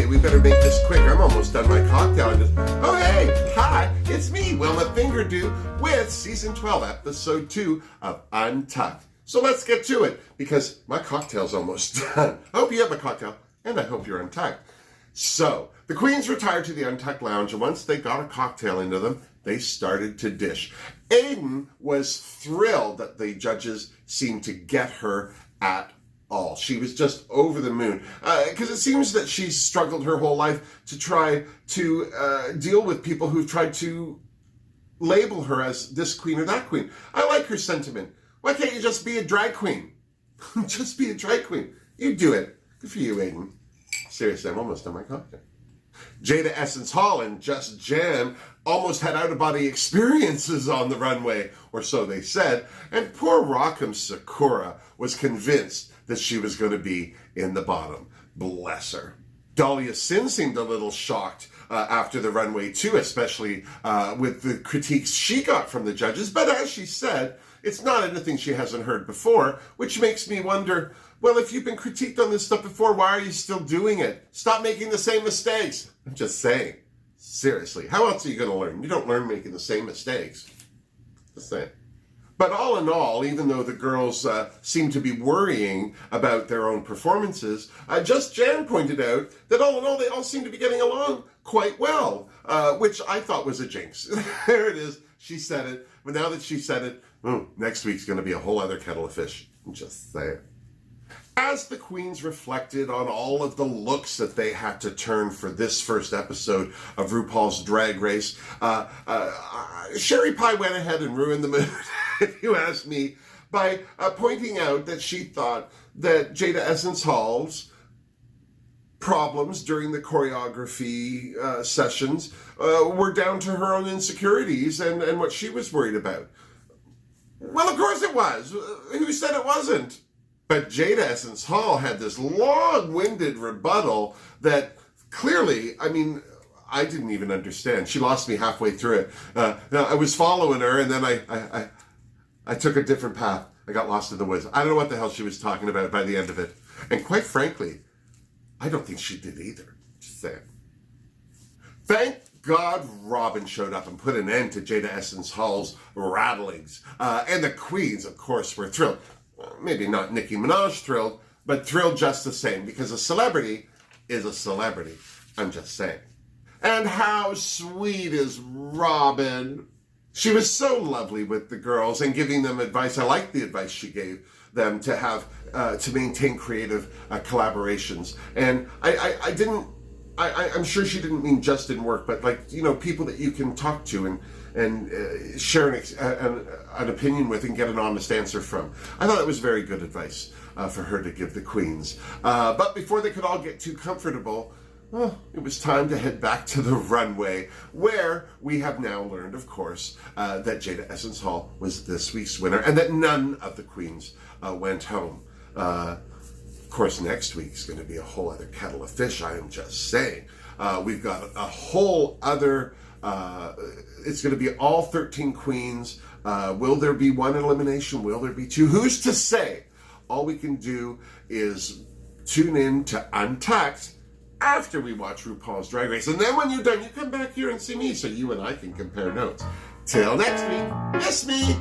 Okay, we better make this quick. I'm almost done my cocktail. Oh, hey, hi, it's me, Wilma Fingerdew, with Season 12, Episode 2 of Untucked. So let's get to it, because my cocktail's almost done. I hope you have a cocktail, and I hope you're untucked. So, the queens retired to the Untucked Lounge, and once they got a cocktail into them, they started to dish. Aiden was thrilled that the judges seemed to get her at all. She was just over the moon, because it seems that she's struggled her whole life to try to deal with people who've tried to label her as this queen or that queen. I like her sentiment. Why can't you just be a drag queen? Just be a drag queen. You do it. Good for you, Aiden. Seriously, I'm almost done my cocktail. Jada Essence Hall and Just Jan almost had out-of-body experiences on the runway, or so they said, and poor Rockham Sakura was convinced that she was going to be in the bottom. Bless her. Dahlia Sin seemed a little shocked after the runway too, especially with the critiques she got from the judges, but as she said, it's not anything she hasn't heard before, which makes me wonder, well, if you've been critiqued on this stuff before, why are you still doing it? Stop making the same mistakes. I'm just saying. Seriously, how else are you going to learn? You don't learn making the same mistakes. Just saying. But all in all, even though the girls seem to be worrying about their own performances, Just Jan pointed out that all in all, they all seem to be getting along quite well, which I thought was a jinx. There it is. She said it. But now that she said it, next week's going to be a whole other kettle of fish. Just saying. As the queens reflected on all of the looks that they had to turn for this first episode of RuPaul's Drag Race, Sherry Pie went ahead and ruined the mood, if you ask me, by pointing out that she thought that Jada Essence Hall's problems during the choreography sessions were down to her own insecurities and what she was worried about. Well, of course it was. Who said it wasn't? But Jada Essence Hall had this long-winded rebuttal that clearly, I mean, I didn't even understand. She lost me halfway through it. I was following her, and then I took a different path. I got lost in the woods. I don't know what the hell she was talking about by the end of it. And quite frankly, I don't think she did either. Just saying. Thank God Robin showed up and put an end to Jada Essence Hall's rattlings. And the queens, of course, were thrilled. Maybe not Nicki Minaj thrilled, but thrilled just the same, because a celebrity is a celebrity. I'm just saying. And how sweet is Robin? She was so lovely with the girls and giving them advice. I liked the advice she gave them to have, to maintain creative collaborations. And I'm sure she didn't mean just in work, but like, you know, people that you can talk to and share an opinion with and get an honest answer from. I thought it was very good advice for her to give the queens. But before they could all get too comfortable, it was time to head back to the runway, where we have now learned, of course, that Jada Essence Hall was this week's winner and that none of the queens went home. Of course, next week's going to be a whole other kettle of fish, I am just saying. We've got a whole other... it's going to be all 13 queens. Will there be one elimination? Will there be two? Who's to say? All we can do is tune in to Untucked after we watch RuPaul's Drag Race. And then when you're done, you come back here and see me so you and I can compare notes. Till next week, miss me.